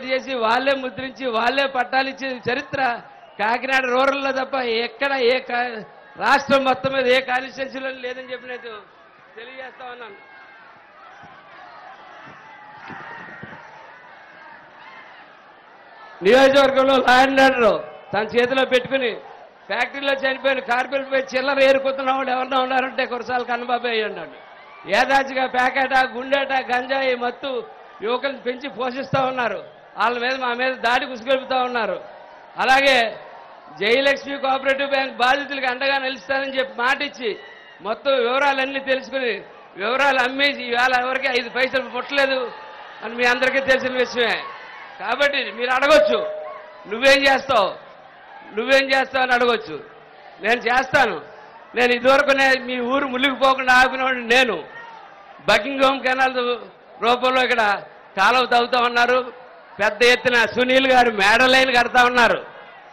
చేసి వాళ్ళే ముద్రించి వాళ్ళే పట్టాలు ఇచ్చే చరిత్ర కాకినాడ రూరల్లో తప్ప ఎక్కడ రాష్ట్రం మొత్తం మీద ఏ కాన్స్టిట్యున్సీలో లేదని చెప్పి నేను తెలియజేస్తా ఉన్నాను. నియోజకవర్గంలో లా అండ్ ఆర్డర్ తన చేతిలో పెట్టుకుని ఫ్యాక్టరీలో చనిపోయిన కార్మికులపై చిల్లర ఏరుకుతున్న వాళ్ళు ఎవరన్నా ఉన్నారంటే కురసాల కన్నబాబు అయ్యి ఉన్నాడు. ఏదాచిగా ప్యాకెట గుండెట గంజాయి మత్తు యువకులను పెంచి పోషిస్తూ ఉన్నారు. వాళ్ళ మీద మా మీద దాడి కుసుగొలుపుతూ ఉన్నారు. అలాగే జయలక్ష్మి కోఆపరేటివ్ బ్యాంక్ బాధితులకు అండగా నిలుస్తానని చెప్పి మాట ఇచ్చి మొత్తం వివరాలన్నీ తెలుసుకుని వివరాలు అమ్మేసి ఇవాళ ఎవరికి 5 పైసలు పుట్టలేదు అని మీ అందరికీ తెలిసిన విషయమే. కాబట్టి మీరు అడగొచ్చు, నువ్వేం చేస్తావు అని అడగొచ్చు. నేను చేస్తాను. నేను ఇదివరకు మీ ఊరు మునిగిపోకుండా ఆపినవాడిని. నేను బకింగ్హామ్ కెనాల్ రూపంలో ఇక్కడ కాలువ తవ్వుతా ఉన్నారు. పెద్ద ఎత్తున సునీల్ గారు మేడలైన్ కడతా ఉన్నారు.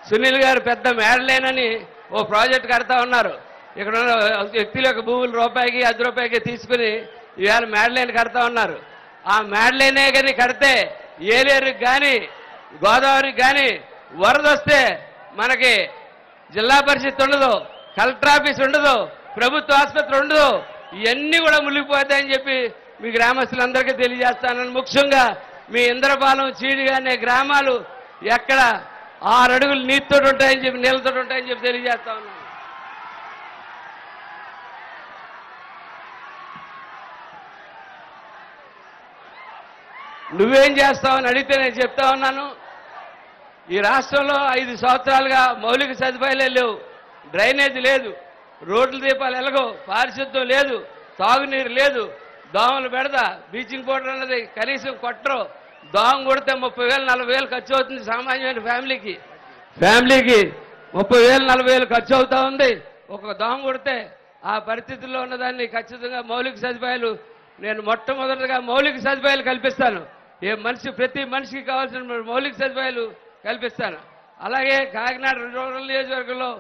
సునీల్ గారు పెద్ద మేడలైన్ అని ఓ ప్రాజెక్ట్ కడతా ఉన్నారు. ఇక్కడ ఉన్న వ్యక్తుల యొక్క భూములు రూపాయికి 10 రూపాయలకి తీసుకుని ఇవాళ మేడలైన్ కడతా ఉన్నారు. ఆ మేడలైనే కానీ కడితే ఏలేరుకి కానీ గోదావరికి కానీ వరద వస్తే మనకి జిల్లా పరిషత్ ఉండదు, కలెక్టర్ ఆఫీస్ ఉండదు, ప్రభుత్వ ఆసుపత్రి ఉండదు. ఇవన్నీ కూడా మునిగిపోతాయని చెప్పి మీ గ్రామస్తులందరికీ తెలియజేస్తానని, ముఖ్యంగా మీ ఇంద్రపాలెం చీడిగా అనే గ్రామాలు ఎక్కడ 6 అడుగులు నీటితో ఉంటాయని చెప్పి నీళ్ళతో ఉంటాయని చెప్పి తెలియజేస్తా ఉన్నాను. నువ్వేం చేస్తావని అడిగితే నేను చెప్తా ఉన్నాను. ఈ రాష్ట్రంలో 5 సంవత్సరాలుగా మౌలిక సదుపాయాలే లేవు. డ్రైనేజ్ లేదు, రోడ్ల దీపాలు ఎలాగో, పారిశుద్ధ్యం లేదు, తాగునీరు లేదు, దోమలు పెడతా, బ్లీచింగ్ పౌడర్ అన్నది కనీసం కొట్టరు. దోమ కొడితే 30,000 40,000 ఖర్చు అవుతుంది. సామాన్యమైన ఫ్యామిలీకి 30,000 40,000 ఖర్చు అవుతా ఉంది. ఒక దోమ కొడితే ఆ పరిస్థితుల్లో ఉన్నదాన్ని ఖచ్చితంగా మౌలిక సదుపాయాలు నేను మొట్టమొదటిగా మౌలిక సదుపాయాలు కల్పిస్తాను. ప్రతి మనిషికి కావాల్సిన మౌలిక సదుపాయాలు కల్పిస్తాను. అలాగే కాకినాడ రూరల్ నియోజకవర్గంలో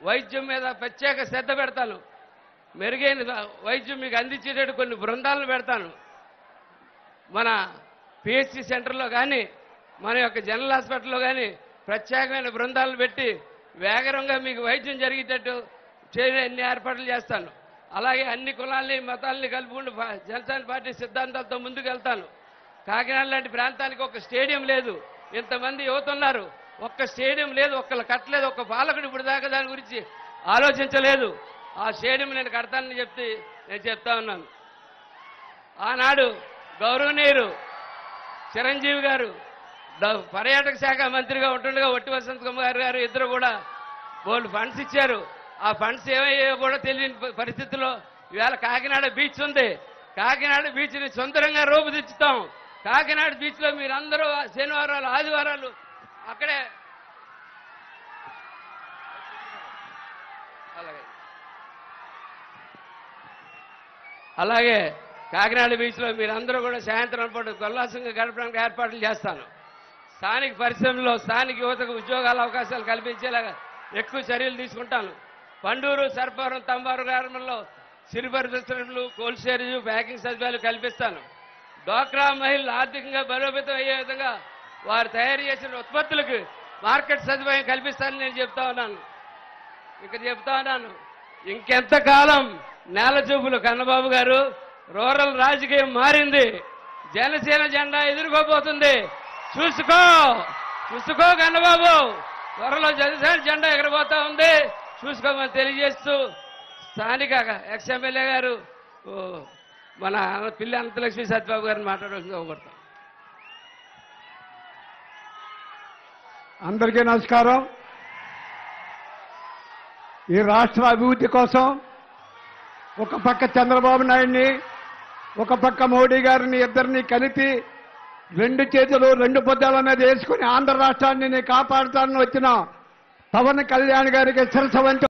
వైద్యం మీద ప్రత్యేక శ్రద్ధ పెడతాను. మెరుగైన వైద్యం మీకు అందించేటట్టు కొన్ని బృందాలను పెడతాను. మన పిహెచ్సి సెంటర్లో కానీ మన యొక్క జనరల్ హాస్పిటల్లో కానీ ప్రత్యేకమైన బృందాలను పెట్టి వేగంగా మీకు వైద్యం జరిగేటట్టు అన్ని ఏర్పాట్లు చేస్తాను. అలాగే అన్ని కులాల్ని మతాలని కలుపుకుంటూ జనసేన పార్టీ సిద్ధాంతాలతో ముందుకు వెళ్తాను. కాకినాడ లాంటి ప్రాంతానికి ఒక స్టేడియం లేదు, ఇంతమంది యువత ఉన్నారు, ఒక్క స్టేడియం లేదు, ఒక్కళ్ళు కట్టలేదు, ఒక్క పాలకుడు ఇప్పుడు దాకా దాని గురించి ఆలోచించలేదు. ఆ స్టేడియం నేను కడతానని నేను చెప్తా ఉన్నాను. ఆనాడు గౌరవనీయులు చిరంజీవి గారు పర్యాటక శాఖ మంత్రిగా ఉంటుండగా ఒట్టి వసంత్ కుమార్ గారు ఇద్దరు కూడా వాళ్ళు ఫండ్స్ ఇచ్చారు. ఆ ఫండ్స్ ఏమయ్యాయో కూడా తెలియని పరిస్థితుల్లో ఇవాళ కాకినాడ బీచ్ ఉంది. కాకినాడ బీచ్ని సుందరంగా రూపుదిద్దుతాం. కాకినాడ బీచ్లో మీరందరూ శనివారాలు ఆదివారాలు అక్కడే అలాగే కాకినాడ బీచ్లో మీరందరూ కూడా సాయంత్రం పాటు ఉల్లాసంగా గడపడానికి ఏర్పాట్లు చేస్తాను. స్థానిక పరిశ్రమల్లో స్థానిక యువతకు ఉద్యోగాల అవకాశాలు కల్పించేలాగా ఎక్కువ చర్యలు తీసుకుంటాను. పండూరు, సర్పవరం, తంబారు గ్రామంలో సిరి పరిశ్రమలు, కోల్డ్ స్టోరేజ్, ప్యాకింగ్ సదుపాయాలు కల్పిస్తాను. డ్వాక్రా మహిళలు ఆర్థికంగా బలోపేతం అయ్యే విధంగా వారు తయారు చేసిన ఉత్పత్తులకు మార్కెట్ సదుపాయం కల్పిస్తానని నేను చెప్తా ఉన్నాను. ఇంకెంతకాలం నేల చూపులు కన్నబాబు గారు, రూరల్ రాజకీయం మారింది. జనసేన జెండా ఎదుర్కోబోతుంది. చూసుకో కన్నబాబు, త్వరలో జనసేన జెండా ఎగరబోతా ఉంది, చూసుకోమని తెలియజేస్తూ స్థానిక ఎక్స్ఎమ్మెల్యే గారు మన పిల్లి అనంతలక్ష్మి సత్యబాబు గారిని మాట్లాడవలసిందిగా కోరుతాం. అందరికీ నమస్కారం. ఈ రాష్ట్ర అభివృద్ధి కోసం ఒక పక్క చంద్రబాబు నాయుడిని, ఒక పక్క మోడీ గారిని ఇద్దరిని కలిపి 2 చేతులు 2 బుద్ధాల మీద వేసుకుని ఆంధ్ర రాష్ట్రాన్ని కాపాడుతానని వచ్చిన పవన్ కళ్యాణ్ గారికి శిరస వంచి